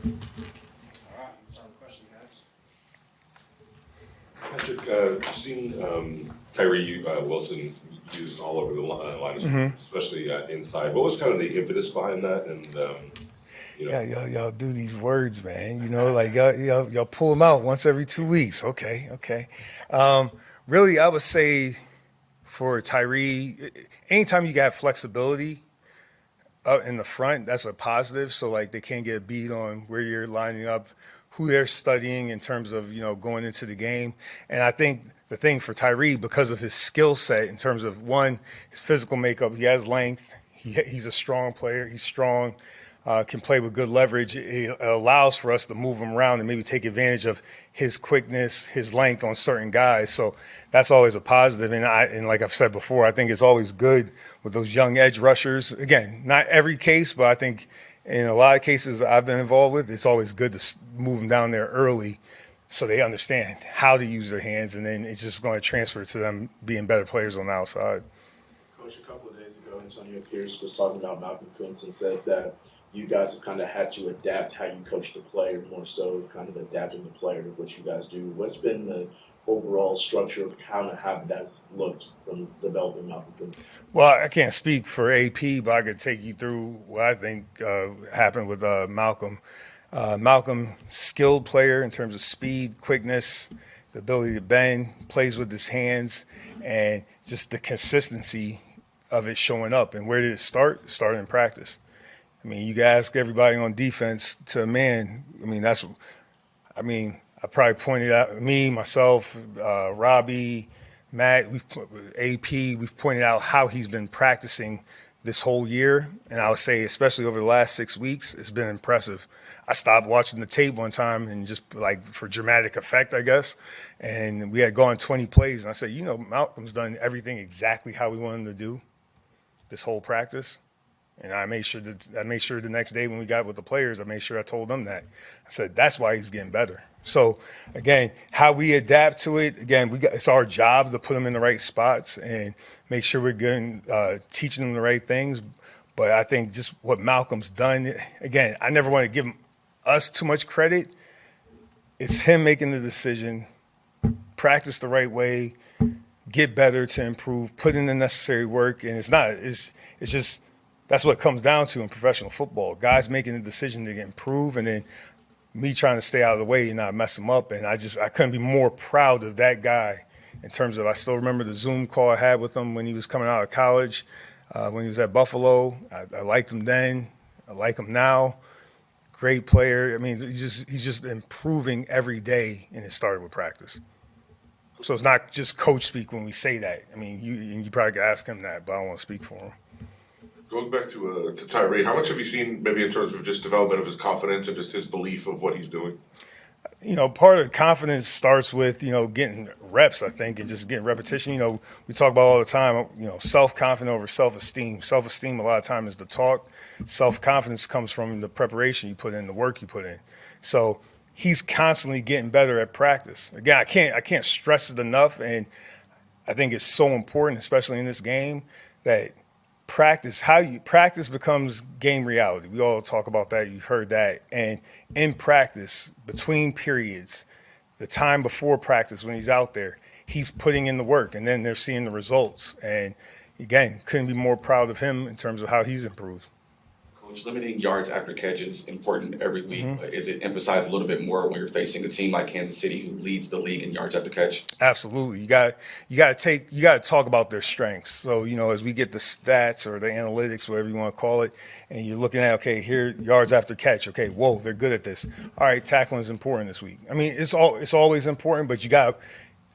All right, start with questions, guys. Patrick, seen Tyree Wilson used all over the line, especially inside. What was kind of the impetus behind that? And you know, Yeah, y'all do these words, man. Like y'all pull them out once every 2 weeks. Okay, okay. Um, really, I would say for Tyree, anytime you got flexibility up in the front, that's a positive. So like they can't get a beat on where you're lining up, who they're studying in terms of going into the game. And I think the thing for Tyree, because of his skill set in terms of one, his physical makeup, he has length. He's a strong player. He's strong. Can play with good leverage. It allows for us to move him around and maybe take advantage of his quickness, his length on certain guys. So that's always a positive. And like I've said before, I think it's always good with those young edge rushers. Again, not every case, but I think in a lot of cases I've been involved with, it's always good to move them down there early so they understand how to use their hands, and then it's just going to transfer to them being better players on the outside. Coach, a couple of days ago, Antonio Pierce was talking about Malcolm Kuntz and said that you guys have kind of had to adapt how you coach the player, more so kind of adapting the player to what you guys do. What's been the overall structure of how that's looked from developing Malcolm Kuntz? Well, I can't speak for AP, but I could take you through what I think happened with Malcolm. Malcolm, skilled player in terms of speed, quickness, the ability to bend, plays with his hands, and just the consistency of it showing up. And where did it start? It started in practice. I mean, you can ask everybody on defense to a man. I probably pointed out, me, myself, Robbie, Matt, we've pointed out how he's been practicing this whole year. And I would say, especially over the last 6 weeks, it's been impressive. I stopped watching the tape one time and just like for dramatic effect, I guess. And we had gone 20 plays. And I said, Malcolm's done everything exactly how we want him to do this whole practice. And I made sure the next day when we got with the players, I made sure I told them that. I said, that's why he's getting better. So again, how we adapt to it, again, it's our job to put them in the right spots and make sure we're getting, teaching them the right things. But I think just what Malcolm's done, again, I never want to give us too much credit. It's him making the decision, practice the right way, get better to improve, put in the necessary work. And it's just, that's what it comes down to in professional football. Guys making the decision to improve, and then me trying to stay out of the way and not mess him up. And I couldn't be more proud of that guy in terms of, I still remember the Zoom call I had with him when he was coming out of college, when he was at Buffalo. I liked him then. I like him now. Great player. I mean, he's just improving every day, and it started with practice. So it's not just coach speak when we say that. I mean, you probably could ask him that, but I don't want to speak for him. going back to Tyree, how much have you seen maybe in terms of just development of his confidence and just his belief of what he's doing? Part of the confidence starts with, getting reps, I think, and just getting repetition. We talk about all the time, self-confidence over self-esteem. Self-esteem a lot of times is the talk. Self-confidence comes from the preparation you put in, the work you put in. So he's constantly getting better at practice. Again, I can't stress it enough, and I think it's so important, especially in this game, that practice becomes game reality. We all talk about that. You've heard that. And in practice, between periods, the time before practice when he's out there, he's putting in the work, and then they're seeing the results. And again, couldn't be more proud of him in terms of how he's improved. Coach, limiting yards after catch is important every week, but is it emphasized a little bit more when you're facing a team like Kansas City who leads the league in yards after catch? Absolutely. You got to talk about their strengths. So, as we get the stats or the analytics, whatever you want to call it, and you're looking at, okay, here, yards after catch. Okay, whoa, they're good at this. All right, tackling is important this week. I mean, it's always important, but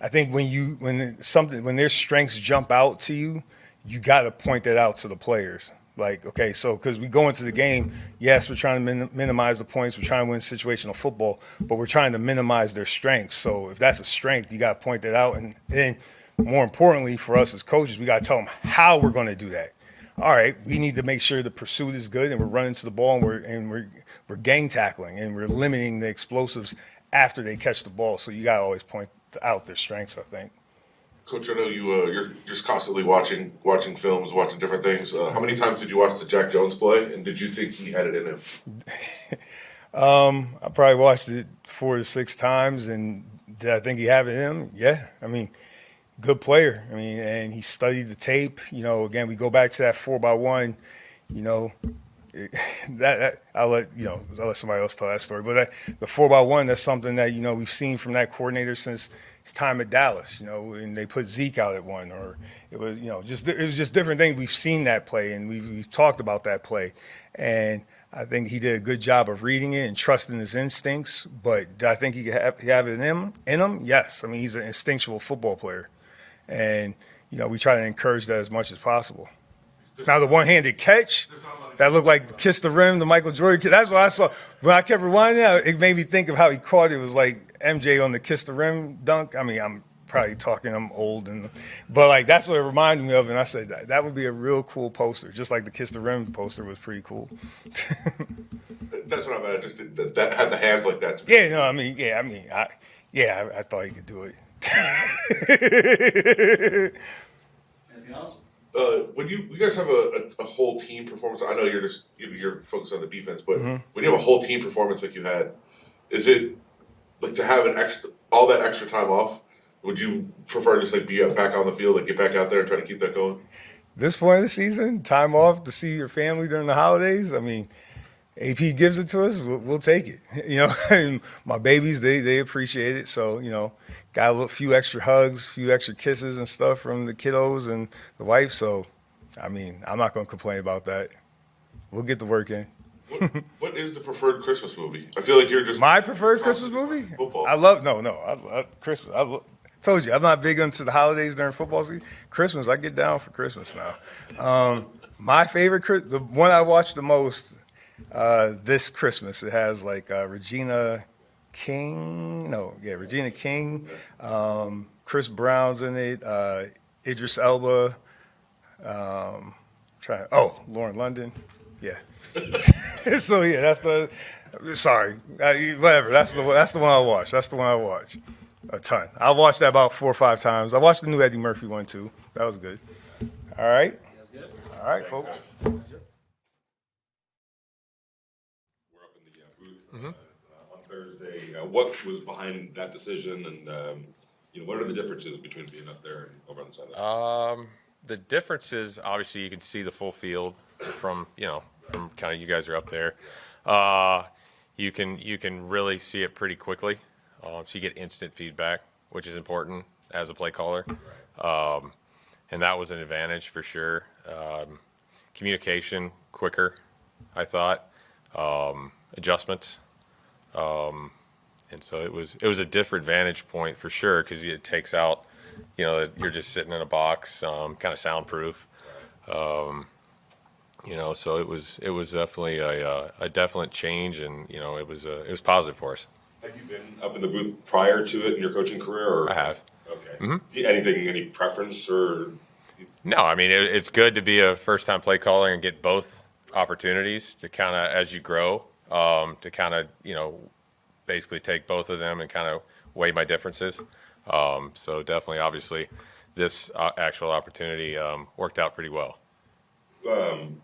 I think when their strengths jump out to you, you got to point that out to the players. Like, okay, so because we go into the game, yes, we're trying to minimize the points. We're trying to win situational football, but we're trying to minimize their strengths. So if that's a strength, you got to point that out. And then more importantly for us as coaches, we got to tell them how we're going to do that. All right, we need to make sure the pursuit is good and we're running to the ball and we're gang tackling and we're limiting the explosives after they catch the ball. So you got to always point out their strengths, I think. Coach, I know you're just constantly watching films, watching different things. How many times did you watch the Jack Jones play, and did you think he had it in him? I probably watched it 4 to 6 times, and did I think he have it in him? Yeah. I mean, good player. I mean, and he studied the tape. You know, again, we go back to that 4x1. You know, that I'll let somebody else tell that story. But the 4x1, that's something that we've seen from that coordinator since his time at Dallas. You know, and they put Zeke out at one, or it was just different things. We've seen that play, and we've talked about that play, and I think he did a good job of reading it and trusting his instincts. But do I think he have it in him? Yes. I mean, he's an instinctual football player, and we try to encourage that as much as possible. Now, the one-handed catch that looked like kiss the rim, the Michael Jordan. That's what I saw. When I kept rewinding it made me think of how he caught it. It was like MJ on the kiss the rim dunk. I mean, I'm probably talking, I'm old, but like that's what it reminded me of. And I said that would be a real cool poster, just like the kiss the rim poster was pretty cool. That's what I meant. Just that had the hands like that. I thought he could do it. Anything else? When you guys have a whole team performance, I know you're focused on the defense, but when you have a whole team performance like you had, is it like to have all that extra time off? Would you prefer just like be back on the field, like get back out there and try to keep that going? This point of the season, time off to see your family during the holidays. I mean, AP gives it to us, we'll take it. And my babies, they appreciate it. So, got a few extra hugs, few extra kisses and stuff from the kiddos and the wife. So, I mean, I'm not going to complain about that. We'll get the work in. What is the preferred Christmas movie? I feel like you're just my preferred Christmas movie. Football. I love Christmas. Told you I'm not big into the holidays during football season. Christmas, I get down for Christmas now. My favorite, the one I watched the most this Christmas. It has like Regina King. Chris Brown's in it. Idris Elba. Lauren London. Yeah. So yeah, that's the. Sorry, whatever. That's the one I watched. That's the one I watched a ton. I watched that about 4 or 5 times. I watched the new Eddie Murphy one too. That was good. All right. That's good. All right, folks. We're up in the booth on Thursday. What was behind that decision, and what are the differences between being up there and over on the side? The difference is obviously you can see the full field from kind of you guys are up there. You can really see it pretty quickly, so you get instant feedback, which is important as a play caller, and that was an advantage for sure. Communication quicker, I thought, adjustments, and so it was a different vantage point for sure because it takes out, you're just sitting in a box, kind of soundproof. So it was definitely a definite change, and it was positive for us. Have you been up in the booth prior to it in your coaching career? Or? I have. Okay. Any preference or? No, I mean it's good to be a first-time play caller and get both opportunities to kind of as you grow, to kind of basically take both of them and kind of weigh my differences. So definitely, obviously, this actual opportunity worked out pretty well.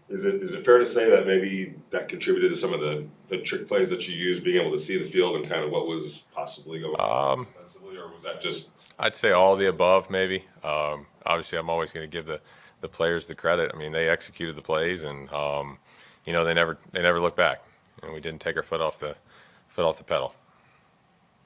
Is it fair to say that maybe that contributed to some of the trick plays that you used, being able to see the field and kind of what was possibly going on defensively, or was that just? I'd say all of the above, maybe. Obviously, I'm always going to give the players the credit. I mean, they executed the plays, and they never looked back, and we didn't take our foot off the pedal.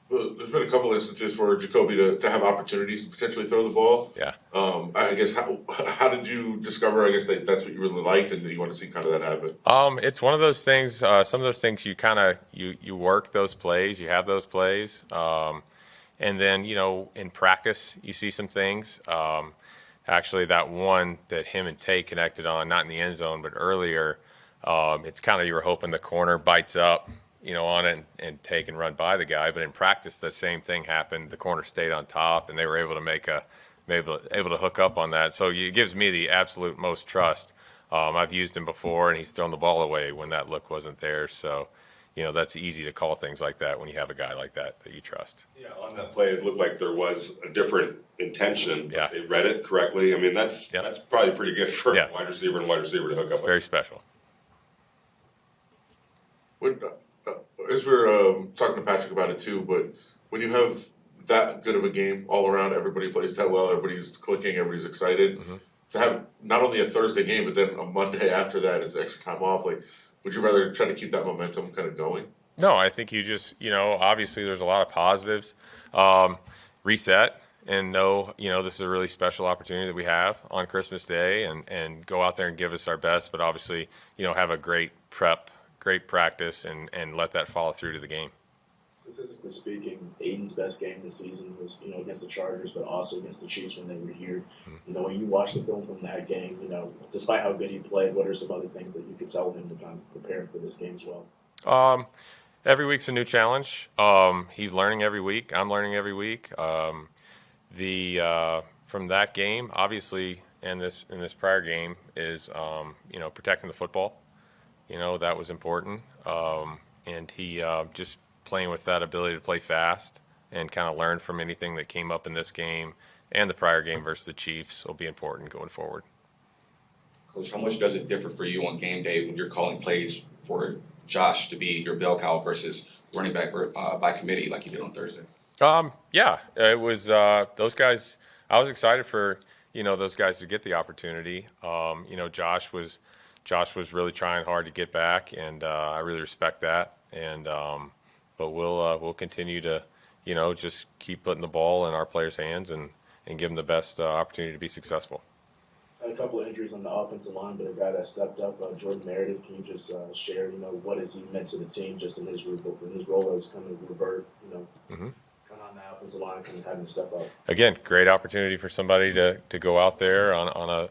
Well, there's been a couple instances for Jacoby to have opportunities to potentially throw the ball. Yeah. I guess how did you discover? I guess that's what you really liked, and you want to see kind of that happen. It's one of those things. Some of those things you kind of you work those plays. You have those plays, and then in practice you see some things. Actually, that one that him and Tate connected on, not in the end zone, but earlier, it's kind of you were hoping the corner bites up. On it and take and run by the guy. But in practice, the same thing happened. The corner stayed on top, and they were able to able to hook up on that. So it gives me the absolute most trust. I've used him before, and he's thrown the ball away when that look wasn't there. So, that's easy to call things like that when you have a guy like that you trust. Yeah, on that play, it looked like there was a different intention. But Yeah. they read it correctly. I mean, that's probably pretty good for Yeah. a wide receiver to hook up. Very special. as we were talking to Patrick about it too, but when you have that good of a game all around, everybody plays that well, everybody's clicking, everybody's excited. To have not only a Thursday game, but then a Monday after that is extra time off. Like, would you rather try to keep that momentum kind of going? No, I think you just, obviously there's a lot of positives. Reset and know, this is a really special opportunity that we have on Christmas Day and go out there and give us our best, but obviously, have a great prep, great practice, and let that follow through to the game. Statistically speaking, Aiden's best game this season was, against the Chargers, but also against the Chiefs when they were here. When you watch the film from that game, despite how good he played, what are some other things that you could tell him to kind of prepare for this game as well? Every week's a new challenge. He's learning every week. I'm learning every week. From that game, obviously, in this prior game is protecting the football. That was important, and he just playing with that ability to play fast and kind of learn from anything that came up in this game and the prior game versus the Chiefs will be important going forward. Coach, how much does it differ for you on game day when you're calling plays for Josh to be your bell cow versus running back by committee like you did on Thursday? Yeah, it was those guys. I was excited for those guys to get the opportunity. Josh was really trying hard to get back, and I really respect that. And but we'll continue to just keep putting the ball in our players' hands and give them the best opportunity to be successful. Had a couple of injuries on the offensive line, but a guy that stepped up, Jordan Meredith. Can you just share, what has he meant to the team just in his role as kind of revert, kind of on the offensive line, kind of having to step up? Again, great opportunity for somebody to go out there on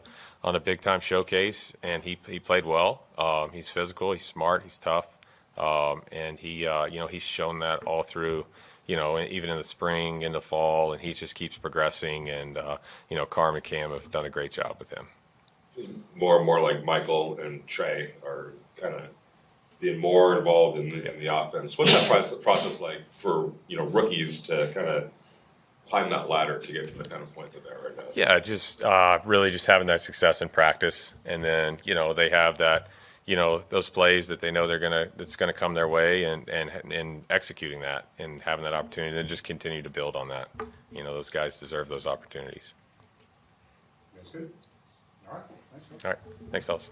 a big time showcase, and he played well. He's physical, he's smart, he's tough, and he he's shown that all through. Even in the spring, in the fall, and he just keeps progressing. And Carm and Cam have done a great job with him. More and more like Michael and Trey are kind of being more involved in the offense. What's that process like for rookies to kind of climb that ladder to get to the kind of point that they're right now? Yeah, just really just having that success in practice, and then they have that. Those plays that they know that's gonna come their way, and executing that and having that opportunity, and just continue to build on that. Those guys deserve those opportunities. That's good. All right. Thanks, Phil. All right, thanks, fellas.